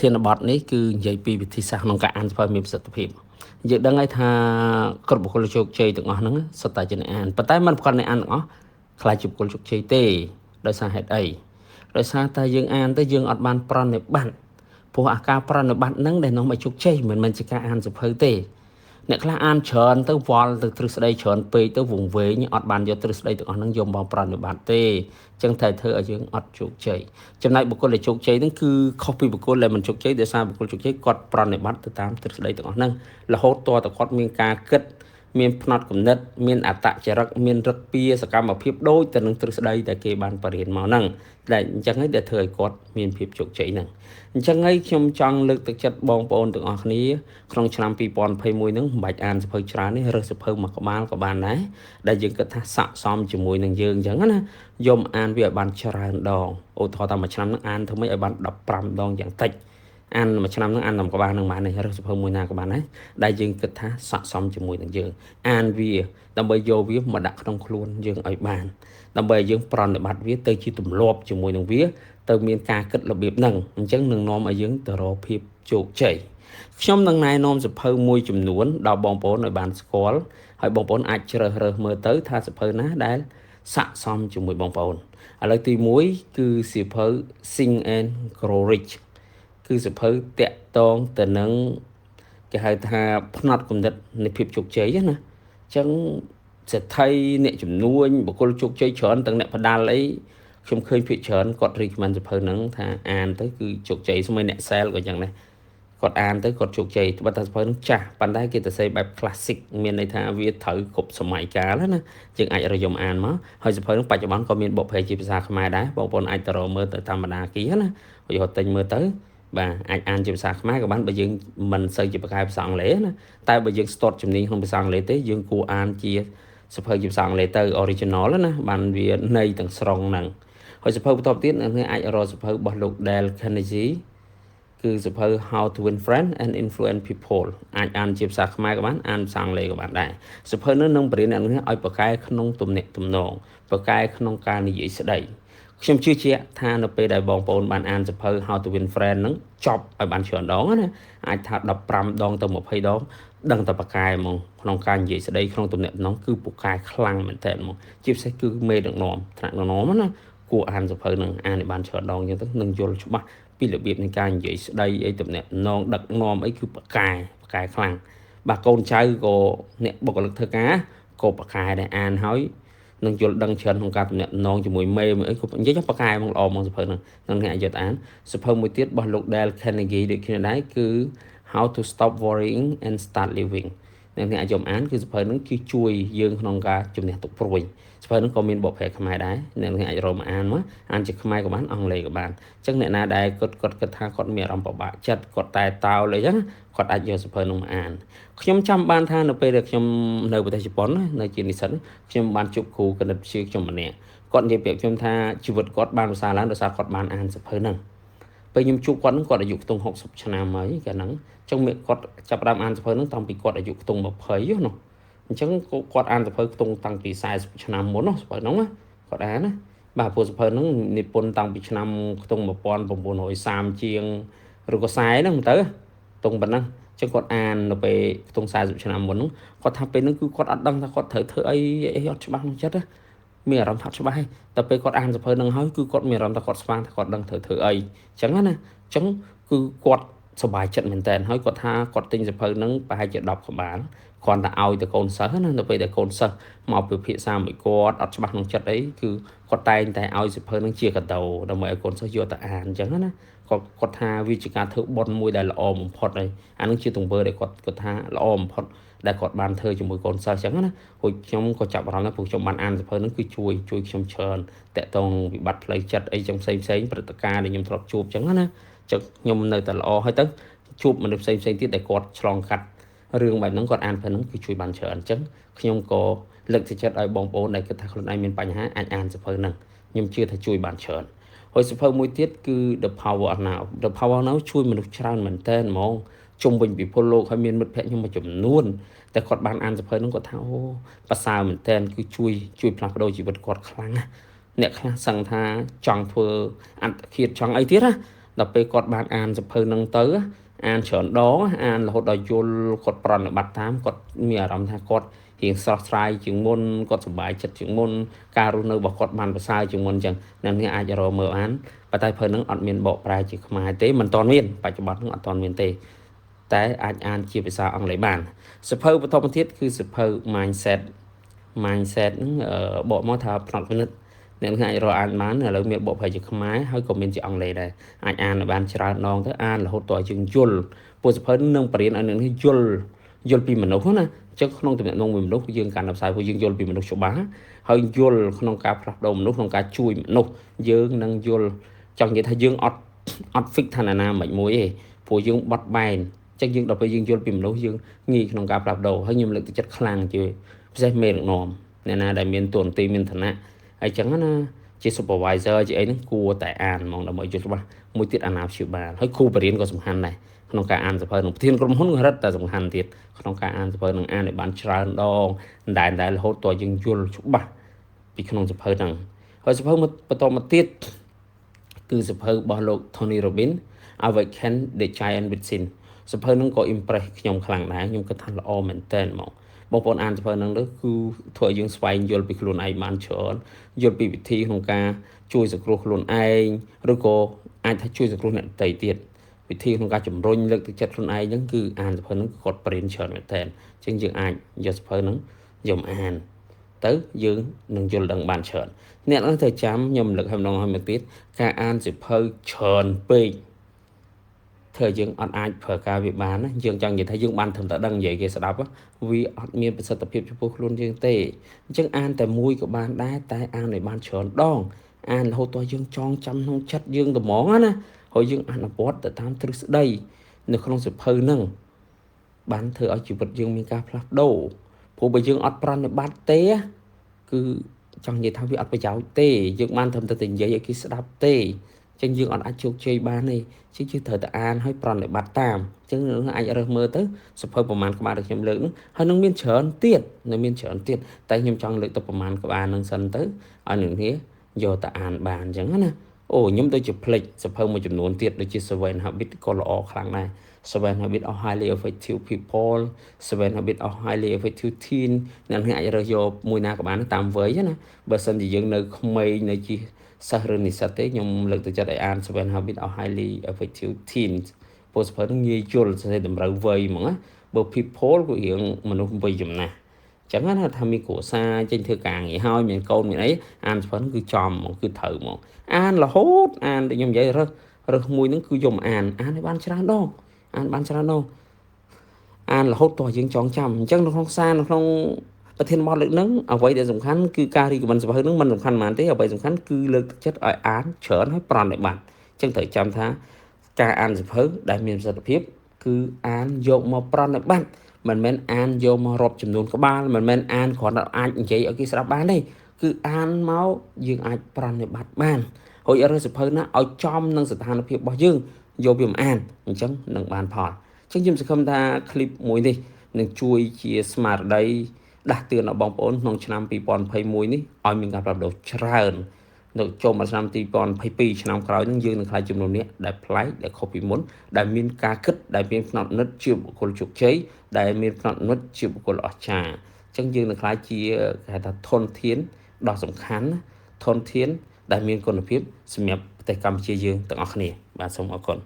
ធានបទនេះគឺនិយាយពីវិធីសាស្ត្រក្នុងការអានសភៅមានប្រសិទ្ធភាពយើងដឹងហើយថាគ្រប់បុគ្គលជោគជ័យទាំងអស់ហ្នឹងសុទ្ធតែជាអ្នកអានប៉ុន្តែមិនប្រកាសអ្នកអានទាំងអស់ខ្លាចជាបុគ្គលជោគជ័យទេដោយសារហេតុអីដោយសារតែយើងអានទៅយើងអត់បានប្រណិប័តព្រោះអាការប្រណិប័តហ្នឹងដែលនាំឲ្យជោគជ័យមិនមែនជាការអានសភៅទេអ្នកខ្លះអានច្រើនទៅវល់ទៅទ្រឹស្ដីច្រើនពេកទៅវង្វេងអត់បានយកទ្រឹស្ដីទាំងអស់ហ្នឹងយកមកប្រណិប័តទេអញ្ចឹងតែធ្វើឲ្យយើងអត់ជោគជ័យចំណែកបុគ្គលដែលជោគជ័យហ្នឹងគឺខុសពីបុគ្គលដែលមិនជោគជ័យដោយសារបុគ្គលជោគជ័យគាត់ប្រណិប័តទៅតាមទ្រឹស្ដីទាំងអស់ហ្នឹងរហូតតតែគាត់មានការគិតមានផ្នត់គំនិតមានអត្តចរិតមានរិទ្ធិសកម្មភាពដូចទៅនឹងទ្រឹស្ដីដែលគេបានបរៀនមកហ្នឹងតែអញ្ចឹងហើយដែលធ្វើឲ្យគាត់មានភាពជោគជ័យហ្នឹងអញ្ចឹងហើយខ្ញុំចង់លើកទឹកចិត្តបងប្អូនទាំងអស់គ្នាក្នុងឆ្នាំ2021ហ្នឹងមិនបាច់អានសភៅច្រើនទេរើសសភៅមួយក្បាលក៏បានដែរដែលយើងគិតថាស័ក្តិសមជាមួយនឹងយើងអញ្ចឹងណាយំអានវាឲ្យបានច្រើនដងឧទាហរណ៍ថាមួយឆ្នាំហ្នឹងអានធ្វើម៉េចឲ្យបាន15ដងយ៉ាងតិចអានមួយឆ្នាំហ្នឹងអានតាមក្បាលហ្នឹងបានរើសសភៅមួយណាក៏បានដែរដែលយើងគិតថាស័ក្តិសមជាមួយនឹងយើងអានវាដើម្បីយកវាមកដាក់ក្នុងខ្លួនយើងឲ្យបានដើម្បីឲ្យយើងប្រណិប័តវាទៅជាទម្លាប់ជាមួយនឹងវាទៅមានការគិតរបៀបហ្នឹងអញ្ចឹងនឹងនាំឲ្យយើងទៅរកភាពជោគជ័យខ្ញុំនឹងណែនាំសភៅមួយចំនួនដល់បងប្អូនឲ្យបានស្គាល់ហើយបងប្អូនអាចជ្រើសរើសមើលទៅថាសភៅណាដែលស័ក្តិសមជាមួយបងប្អូនឥឡូវទី1គឺសភៅ Think and Grow Rich គឺសភៅតាក់ទងទៅនឹងគេហៅថាផ្នត់គំនិតនៃភាពជោគជ័យណាអញ្ចឹងសេដ្ឋីអ្នកជំនួញបុគ្គលជោគជ័យច្រើនទាំងអ្នកផ្ដាល់អីខ្ញុំឃើញភាគច្រើនគាត់រីកមិនសភៅហ្នឹងថាអានទៅគឺជោគជ័យស្មើអ្នក sale ក៏យ៉ាងដែរគាត់អានទៅគាត់ជោគជ័យបើតែសភៅហ្នឹងចាស់ប៉ុន្តែគេទៅសេបែប classic មានន័យថាវាត្រូវគ្រប់សម័យកាលណាយើងអាចរយមអានមកហើយសភៅហ្នឹងបច្ចុប្បន្នក៏មានបុព្វហេជាភាសាខ្មែរដែរបងប្អូនអាចទៅរកមើលទៅតាមបណ្ដាគារណាឧទាហរណ៍ទិញមើលទៅបាទអាចអានជាភាសាខ្មែរក៏បានបើយើងមិនសូវជាប្រកែភាសាអង់គ្លេសណាតែបើយើងស្ទាត់ជំនាញក្នុងភាសាអង់គ្លេសទេយើងគួរអានជាសភៅជាភាសាអង់គ្លេសទៅ original ណាបានវាន័យទាំងស្រុងហ្នឹងហើយសភៅបន្តទៀតអ្នកអាចរកសភៅរបស់លោក Dale Carnegie គឺសភៅ How to Win Friends and Influence People អាចអានជាភាសាខ្មែរក៏បានអានភាសាអង់គ្លេសក៏បានដែរសភៅនេះនឹងបរិញ្ញាអ្នកនេះឲ្យប្រកែក្នុងទំនាក់ទំនងប្រកែក្នុងការនិយាយស្ដីខ្ញុំជឿជាក់ថានៅពេលដែលបងប្អូនបានអានសភៅ How to Win Friends ហ្នឹងចប់ឲ្យបានច្រើនដងណាអាចថា15ដងទៅ20ដងដឹងតែប្រកែហ្មងក្នុងការនិយាយស្ដីក្នុងទំនាក់ទំនងគឺពូកែខ្លាំងមែនតើហ្មងជាពិសេសគឺមេដឹកនាំថ្នាក់ដឹកនាំណាគួរអានសភៅហ្នឹងអានឲ្យបានច្រើនដងអញ្ចឹងទៅនឹងយល់ច្បាស់ពីរបៀបនៃការនិយាយស្ដីអីទំនាក់ទំនងដឹកនាំអីគឺប្រកែខ្លាំងបាទកូនចៅក៏អ្នកបុគ្គលិកធ្វើការក៏ប្រកែដែរអានហើយនឹងយល់ដឹងច្រើនក្នុងការទំនាក់ទំនងជាមួយមេអីក៏និយាយប្រកែហ្មងល្អហ្មងសភៅហ្នឹងនឹងអ្នកយកអានសភៅមួយទៀតរបស់លោក Dale Carnegie ដូចគ្នាដែរគឺ How to Stop Worrying and Start Living អ្នកយកអានគឺសភៅហ្នឹងគឺជួយយើងក្នុងការជំនះទុក្ខព្រួយសភៅហ្នឹងក៏មានបុព្វហេខ្មែរដែរអ្នកអាចរកមកអានមកអានជាខ្មែរក៏បានអង់គ្លេសក៏បានអញ្ចឹងអ្នកណាដែលគាត់គិតថាគាត់មានអារម្មណ៍ពិបាកចិត្តគាត់តែតោលអីចឹងគាត់អាចយកសភៅនោះមកអានខ្ញុំចាំបានថានៅពេលដែលខ្ញុំនៅប្រទេសជប៉ុននៅជានិស្សិតខ្ញុំបានជួបគ្រូគណិតវិទ្យាខ្ញុំម្នាក់គាត់និយាយប្រាប់ខ្ញុំថាជីវិតគាត់បានប្រសើរឡើងដោយសារគាត់បានអានសភៅហ្នឹងពេលខ្ញុំជួបគាត់ហ្នឹងគាត់អាយុខ្ទង់60ឆ្នាំហើយកាលហ្នឹងអញ្ចឹងគាត់ចាប់ផ្ដើមអានសភៅហ្នឹងតាំងពីគាត់អាយុខ្ទង់20នោះអញ្ចឹងគាត់អានសភៅខ្ទង់តាំងពី40ឆ្នាំមុននោះសភៅហ្នឹងគាត់អានណាបាទព្រោះសភៅហ្នឹងនិពន្ធតាំងពីឆ្នាំខ្ទង់1930ជាងឬក៏40ហ្នឹងទៅខ្ទង់ប៉ុណ្ណឹងចឹងគាត់អាននៅពេលខ្ទង់40ឆ្នាំមុនហ្នឹងគាត់ថាពេលហ្នឹងគឺគាត់អត់ដឹងថាគាត់ត្រូវធ្វើអីអត់ច្បាស់ក្នុងចិត្តមានអារម្មណ៍ថាច្បាស់តែពេលគាត់អានសភៅហ្នឹងហើយគឺគាត់មានអារម្មណ៍ថាគាត់ស្មានថាគាត់ដឹងត្រូវធ្វើអីចឹងណាអញ្ចឹងគឺគាត់សប្បាយចិត្តមែនតើហើយគាត់ថាគាត់ទិញសភៅហ្នឹងប្រហែលជា10ក្បាលគ្រាន់តែឲ្យទៅកូនសិស្សណានៅពេលដែលកូនសិស្សមកពិភាក្សាមួយគាត់អត់ច្បាស់ក្នុងចិត្តអីគឺគាត់តែងតែឲ្យសភៅហ្នឹងជាកាដូដើម្បីឲ្យកូនសិស្សយកទៅអានអញ្ចឹងណាគាត់ថាវាជាការធ្វើបុណ្យមួយដែលល្អបំផុតហើយអានឹងជាទង្វើដែលគាត់ថាល្អបំផុតដែលគាត់បានធ្វើជាមួយកូនសិស្សអញ្ចឹងណាហើយខ្ញុំក៏ចាប់អារម្មណ៍ដែរព្រោះខ្ញុំបានអានសភៅហ្នឹងគឺជួយខ្ញុំច្រើនតាក់ទងវិបត្តិផ្លូវចិត្តអីចឹងផ្សេងព្រឹត្តិការណ៍ដែលខ្ញុំធ្លាប់ជួបអញ្ចឹងណាចឹងខ្ញុំនៅតែល្អហើយទៅជួបមនុស្សផ្សេងទៀតដែលគាត់ឆ្លងកាត់រឿងបែបហ្នឹងគាត់អានពេលហ្នឹងគឺជួយបានច្រើនអញ្ចឹងខ្ញុំក៏លើកទឹកចិត្តឲ្យបងប្អូនដែលគិតថាខ្លួនឯងមានបញ្ហាអាចអានសភៅហ្នឹងខ្ញុំជឿថាជួយបានច្រើនហើយសភៅមួយទៀតគឺ The Power of Now The Power of Now ជួយមនុស្សច្រើនមែនតើហ្មងជុំវិញពិភពលោកហើយមានមិត្តភ័ក្ដិខ្ញុំមួយចំនួនតែគាត់បានអានសភៅហ្នឹងគាត់ថាអូប្រសើរមែនតើគឺជួយផ្លាស់ប្ដូរជីវិតគាត់ខ្លាំងណាស់អ្នកខ្លះសឹងថាចង់ធ្វើអន្តឃាតចង់អីទៀតណា ដល់ពេលគាត់បានអានសភៅនឹងទៅអានច្រើនដងអានរហូតដល់យល់គាត់ប្រណិប័តតាមគាត់មានអារម្មណ៍ថាគាត់រៀងស្រស់ស្រាយជាងមុនគាត់សប្បាយចិត្តជាងមុនការរស់នៅរបស់គាត់បានប្រសើរជាងមុនអញ្ចឹងអ្នកនេះអាចរកមើលអានប៉ុន្តែភៅនឹងអត់មានបកប្រែជាខ្មែរទេមិនទាន់មានបច្ចុប្បន្ននឹងអត់ទាន់មានទេតែអាចអានជាភាសាអង់គ្លេសបានសភៅបឋមទៀតគឺសភៅ mindset ហ្នឹងបកមកថាផ្នត់គំនិតអ្នកអាចរកអានបានឥឡូវមានបកប្រែជាខ្មែរហើយក៏មានជាអង់គ្លេសដែរអាចអានបានច្រើនដងទៅអានរហូតដល់យើងយល់ពួកសភៅនឹងបរៀនឲ្យអ្នកនេះយល់ពីមនុស្សណាអញ្ចឹងក្នុងទំនាក់ទំនងមួយមនុស្សយើងកាន់តែផ្សាយពួកយើងយល់ពីមនុស្សច្បាស់ហើយយល់ក្នុងការផ្លាស់ប្ដូរមនុស្សក្នុងការជួយមនុស្សយើងនឹងយល់ចង់និយាយថាយើងអត់ fix ឋានៈណាមិនមួយទេព្រោះយើងបត់បែនអញ្ចឹងយើងដល់ពេលយើងយល់ពីមនុស្សយើងងាយក្នុងការផ្លាស់ប្ដូរហើយខ្ញុំលើកទឹកចិត្តខ្លាំងជាពិសេសមេដឹកនាំអ្នកណាដែលមានតួនាទីមានឋានៈហើយអញ្ចឹងណាជា supervisor ជាអីហ្នឹងគួរតែអានហ្មងដើម្បីយល់ច្បាស់មួយទៀតអាណាព្យាបាលហើយគ្រូបរិញ្ញាក៏សំខាន់ដែរក្នុងការអានសភៅនឹងប្រធានក្រុមហ៊ុនក៏រឹតតែសំខាន់ទៀតក្នុងការអានសភៅនឹងអានឲ្យបានច្រើនដងតែរហូតដល់យើងយល់ច្បាស់ពីក្នុងសភៅហ្នឹងហើយសភៅបន្តមកទៀតគឺសភៅរបស់លោក Tony Robbins Awaken the Giant Within សភៅហ្នឹងក៏ impress ខ្ញុំខ្លាំងដែរខ្ញុំគិតថាល្អមែនតើហ្មងបងប្អូនអានសភៅហ្នឹងទៅគឺធ្វើឲ្យយើងស្វែងយល់ពីខ្លួនឯងបានច្រើនយល់ពីវិធីក្នុងការជួយសង្គ្រោះខ្លួនឯងឬក៏អាចថាជួយសង្គ្រោះអ្នកដទៃទៀតវិធីក្នុងការជំរុញលើកទឹកចិត្តខ្លួនឯងហ្នឹងគឺអានសភៅហ្នឹងគាត់ប្រៀនច្រើនមែនតើអញ្ចឹងយើងអាចយកសភៅហ្នឹងយកអានទៅយើងនឹងយល់ដឹងបានច្រើនអ្នកហ្នឹងទៅចាំខ្ញុំរំលឹកឲ្យម្ដងហើយមកទៀតការអានសភៅច្រើនពេកធ្វើយើងអត់អាចប្រើការវាបានណាយើងចង់និយាយថាយើងបានត្រឹមតែដឹងនិយាយគេស្ដាប់វាអត់មានប្រសិទ្ធភាពចំពោះខ្លួនយើងទេអញ្ចឹងអានតែមួយក៏បានដែរតែអានឲ្យបានច្រើនដងអានរហូតដល់យើងចងចាំក្នុងចិត្តយើងត្មងណាហើយយើងអនុវត្តទៅតាមទ្រឹស្ដីនៅក្នុងសភៅហ្នឹងបានធ្វើឲ្យជីវិតយើងមានការផ្លាស់ប្ដូរព្រោះបើយើងអត់ប្រណិប័តទេគឺចង់និយាយថាវាអត់ប្រយោជន៍ទេយើងបានត្រឹមតែនិយាយឲ្យគេស្ដាប់ទេចឹងយើងអត់អាចជោគជ័យបានទេជាយើងត្រូវតែអានឲ្យប្រណិប័តតាមចឹងនឹងអាចរើសមើលទៅសភៅប្រមាណក្បាលដែលខ្ញុំលើកនោះហើយនឹងមានច្រើនទៀតតែខ្ញុំចង់លើកទៅប្រមាណក្បាលនឹងសិនទៅឲ្យនឹងនេះយកទៅអានបានចឹងណាអូខ្ញុំដូចជាផ្លេចសភៅមួយចំនួនទៀតដូចជា Seven Habits ក៏ល្អខ្លាំងដែរ Seven Habits of Highly Effective People Seven Habits of Highly Effective Teen អ្នកនេះអាចរើសយកមួយណាក៏បានតាមវ័យណាបើសិនជាយើងនៅក្មេងនៅជាសិស្សឬនិស្សិតទេខ្ញុំលើកទឹកចិត្តឲ្យអាន Seven Habits of Highly Effective Teens ព្រោះសភៅនឹងងាយយល់ស្ដីតម្រូវវ័យហ្មងណាបើ people ក៏រៀងមនុស្សវ័យចំណាស់ចឹងណាថាមានគ្រួសារចេញធ្វើការងារហើយមានកូនមានអីអានសភៅនឹងគឺចំហ្មងគឺត្រូវហ្មងអានរហូតអានដូចខ្ញុំនិយាយរើសមួយនឹងគឺយកអានឲ្យបានច្រើនដងអានរហូតតយើងចងចាំអញ្ចឹងនៅក្នុងសារនៅក្នុងប្រធានបទលើកហ្នឹងអ្វីដែលសំខាន់គឺការរីកចម្រើនសភៅហ្នឹងមិនសំខាន់ប៉ុន្មានទេអ្វីសំខាន់គឺលើកទឹកចិត្តឲ្យអានច្រើនហើយប្រណិប័តអញ្ចឹងត្រូវចាំថាការអានសភៅដែលមានប្រសិទ្ធភាពគឺអានយកមកប្រណិប័តមិនមែនអានយកមករាប់ចំនួនក្បាលមិនមែនអានគ្រាន់តែអាចនិយាយឲ្យគេស្ដាប់បានទេគឺអានមកយើងអាចប្រណិប័តបានហើយរើសសភៅណាឲ្យចំនឹងស្ថានភាពរបស់យើងយកវាមកអានអញ្ចឹងនឹងបានផលអញ្ចឹងខ្ញុំសង្ឃឹមថាคลิปមួយនេះនឹងជួយជាស្មារតីដាស់តឿនដល់បងប្អូនក្នុងឆ្នាំ2021នេះឲ្យមានការផ្លាស់ប្ដូរច្រើននៅចូលមកឆ្នាំ2022ឆ្នាំក្រោយនឹងយើងនឹងខ្លាចចំនួននេះដែលប្លែកដែលខុសពីមុនដែលមានការគិតដែលមានផ្នត់គំនិតជាបុគ្គលជោគជ័យដែលមានផ្នត់គំនិតជាបុគ្គលអស្ចារ្យអញ្ចឹងយើងនឹងខ្លាចជាគេហៅថាធនធានដ៏សំខាន់ធនធានដែលមានគុណភាពសម្រាប់ប្រទេសកម្ពុជាយើងទាំងអស់គ្នាបាទសូមអរគុណ